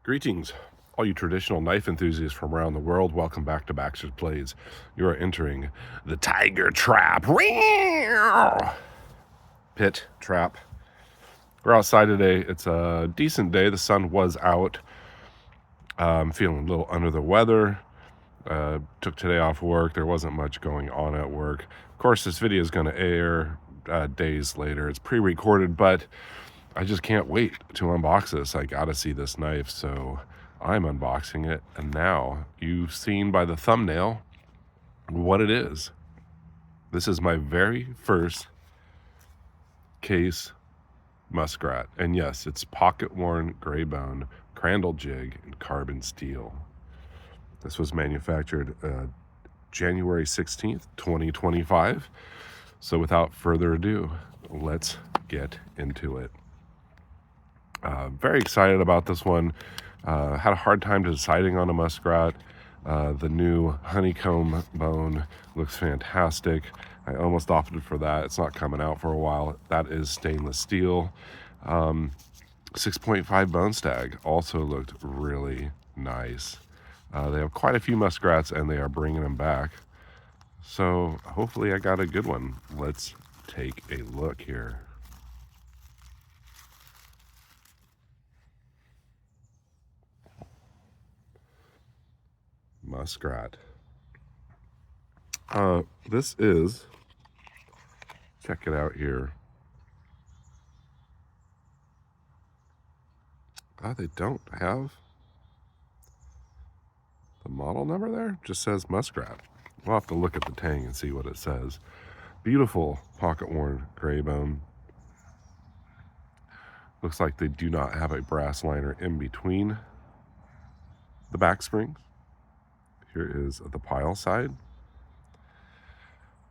Greetings, all you traditional knife enthusiasts from around the world. Welcome back to Baxter's Blades. You are entering the Tiger Trap. Pit Trap. We're outside today. It's a decent day. The sun was out. I'm feeling a little under the weather. Took today off work. There wasn't much going on at work. Of course, this video is going to air days later. It's pre-recorded, but I just can't wait to unbox this. I gotta see this knife, so I'm unboxing it. And now you've seen by the thumbnail what it is. This is my very first case Muskrat. And yes, it's pocket-worn gray bone, crandall jig, and carbon steel. This was manufactured January 16th, 2025. So without further ado, let's get into it. Very excited about this one. Had a hard time deciding on a Muskrat. The new honeycomb bone looks fantastic. I almost opted for that. It's not coming out for a while. That is stainless steel. 6.5 bone stag also looked really nice. They have quite a few Muskrats and they are bringing them back. So hopefully I got a good one. Let's take a look here. Muskrat. This is, check it out here. They don't have the model number there. It just says Muskrat. We'll have to look at the tang and see what it says. Beautiful pocket-worn gray bone. Looks like they do not have a brass liner in between the back springs. Here is the pile side.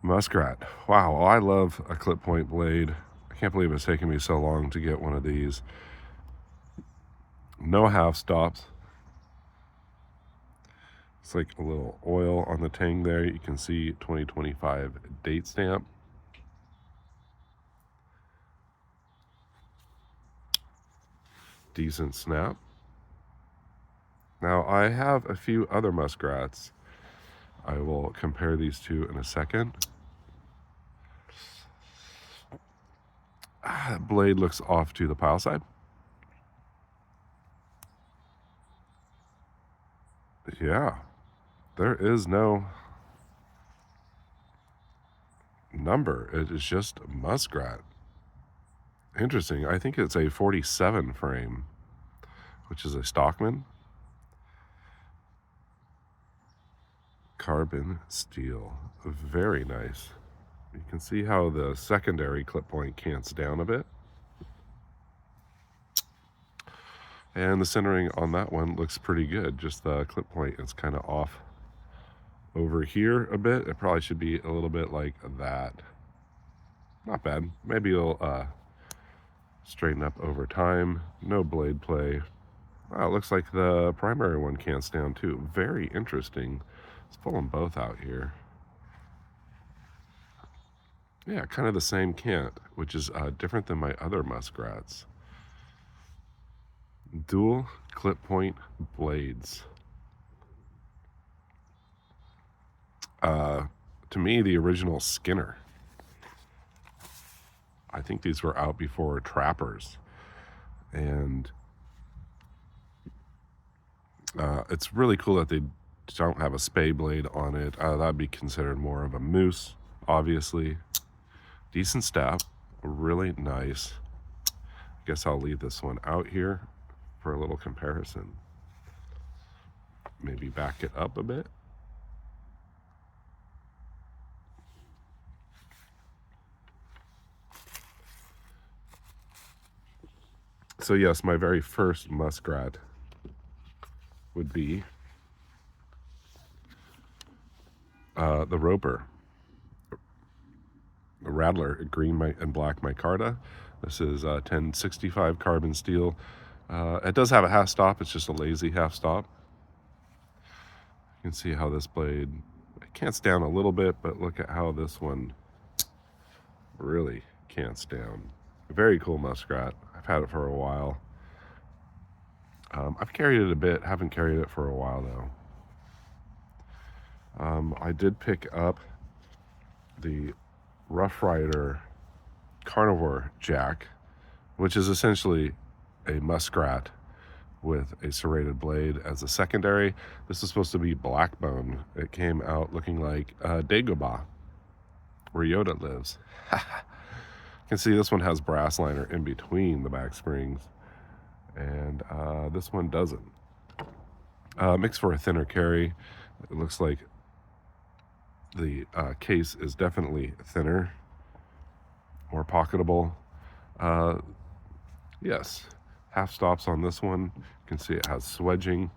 Muskrat. Wow, well, I love a clip point blade. I can't believe it's taken me so long to get one of these. No half stops. It's like a little oil on the tang there. You can see 2025 date stamp. Decent snap. Now I have a few other Muskrats. I will compare these two in a second. That blade looks off to the pile side. Yeah, there is no number. It is just Muskrat. Interesting. I think it's a 47 frame, which is a Stockman. Carbon steel. Very nice. You can see how the secondary clip point cants down a bit. And the centering on that one looks pretty good. Just the clip point is kind of off over here a bit. It probably should be a little bit like that. Not bad. Maybe it'll straighten up over time. No blade play. Wow, it looks like the primary one cants down too. Very interesting. Let's pull them both out here. Yeah, kind of the same cant, which is different than my other Muskrats. Dual clip point blades. To me, the original Skinner. I think these were out before Trappers. And it's really cool that they don't have a spay blade on it. That'd be considered more of a moose, obviously. Decent staff, really nice. I guess I'll leave this one out here for a little comparison. Maybe back it up a bit. So yes, my very first Muskrat would be the Roper. The Rattler, green and black micarta. This is 1065 carbon steel. It does have a half stop. It's just a lazy half stop. You can see how this blade, it cants down a little bit, but look at how this one really cants down. Very cool Muskrat. I've had it for a while. I've carried it a bit, haven't carried it for a while though. I did pick up the Rough Rider Carnivore Jack, which is essentially a Muskrat with a serrated blade as a secondary. This is supposed to be Blackbone. It came out looking like Dagobah, where Yoda lives. You can see this one has brass liner in between the back springs, and this one doesn't. Makes for a thinner carry. It looks like the case is definitely thinner, more pocketable. Yes, half stops on this one. You can see it has swedging.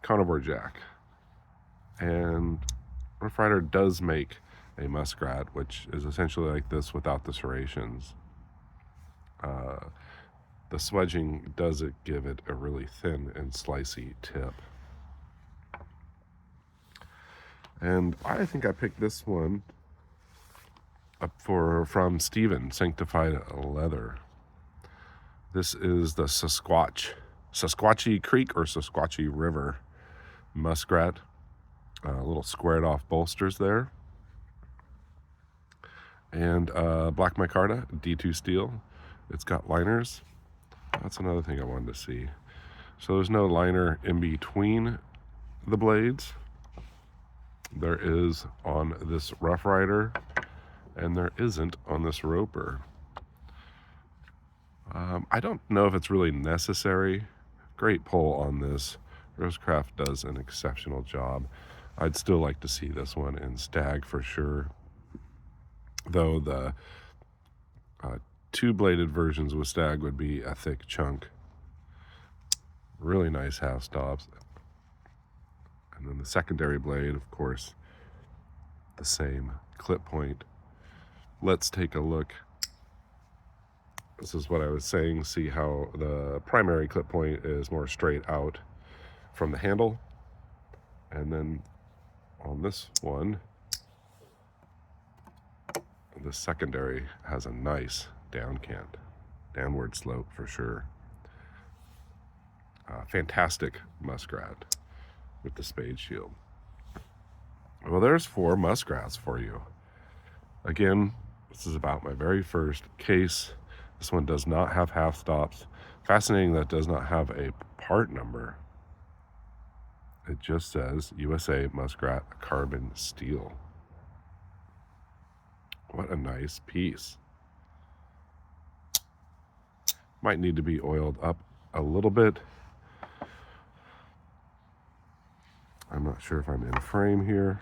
Carnivore Jack. And Rough Rider does make a Muskrat, which is essentially like this without the serrations. The swedging does give it a really thin and slicey tip. And I think I picked this one up from Steven, Sanctified Leather. This is the Sasquatchy Creek or Sasquatchy River Muskrat. Little squared off bolsters there. And black micarta, D2 steel. It's got liners. That's another thing I wanted to see. So there's no liner in between the blades. There is on this Rough Rider, and there isn't on this Roper. I don't know if it's really necessary. Great pull on this. Rosecraft does an exceptional job. I'd still like to see this one in Stag for sure. Though the two-bladed versions with Stag would be a thick chunk. Really nice half stops. And then the secondary blade, of course, the same clip point. Let's take a look. This is what I was saying. See how the primary clip point is more straight out from the handle. And then on this one, the secondary has a nice downward slope for sure. Fantastic Muskrat with the spade shield. Well, there's 4 Muskrats for you. Again, this is about my very first case. This one does not have half stops. Fascinating that it does not have a part number. It just says USA Muskrat Carbon Steel. What a nice piece. Might need to be oiled up a little bit. I'm not sure if I'm in frame here.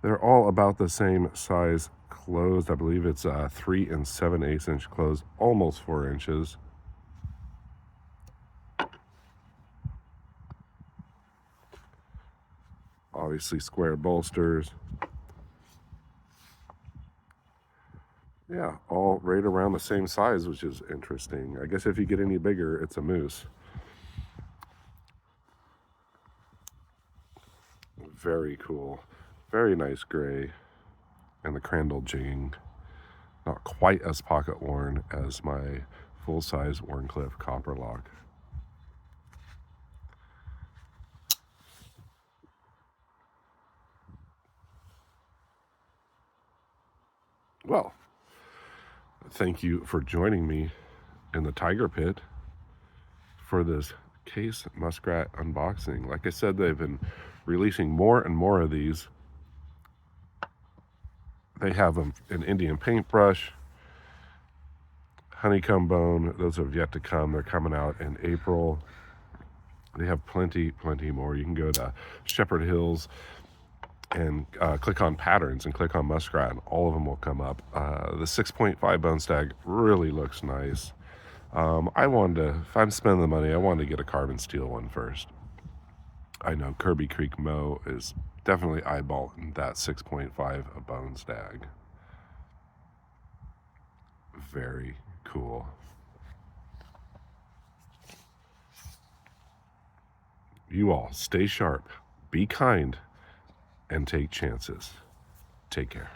They're all about the same size closed. I believe it's 3 7/8 inch closed, almost 4 inches. Obviously square bolsters. Yeah, all right around the same size, which is interesting. I guess if you get any bigger, it's a moose. Very cool. Very nice gray. And the crandall jigging. Not quite as pocket worn as my full-size Wharncliffe copper lock. Well, thank you for joining me in the Tiger Pit for this case Muskrat unboxing. Like I said, they've been releasing more and more of these. They have them in Indian paintbrush, honeycomb bone. Those have yet to come. They're coming out in April. They have plenty more. You can go to Shepherd Hills and click on patterns and click on Muskrat, and all of them will come up. The 6.5 bone stag really looks nice. If I'm spending the money, I wanted to get a carbon steel one first. I know Kirby Creek Mow is definitely eyeballing that 6.5 bone stag. Very cool. You all stay sharp, be kind, and take chances. Take care.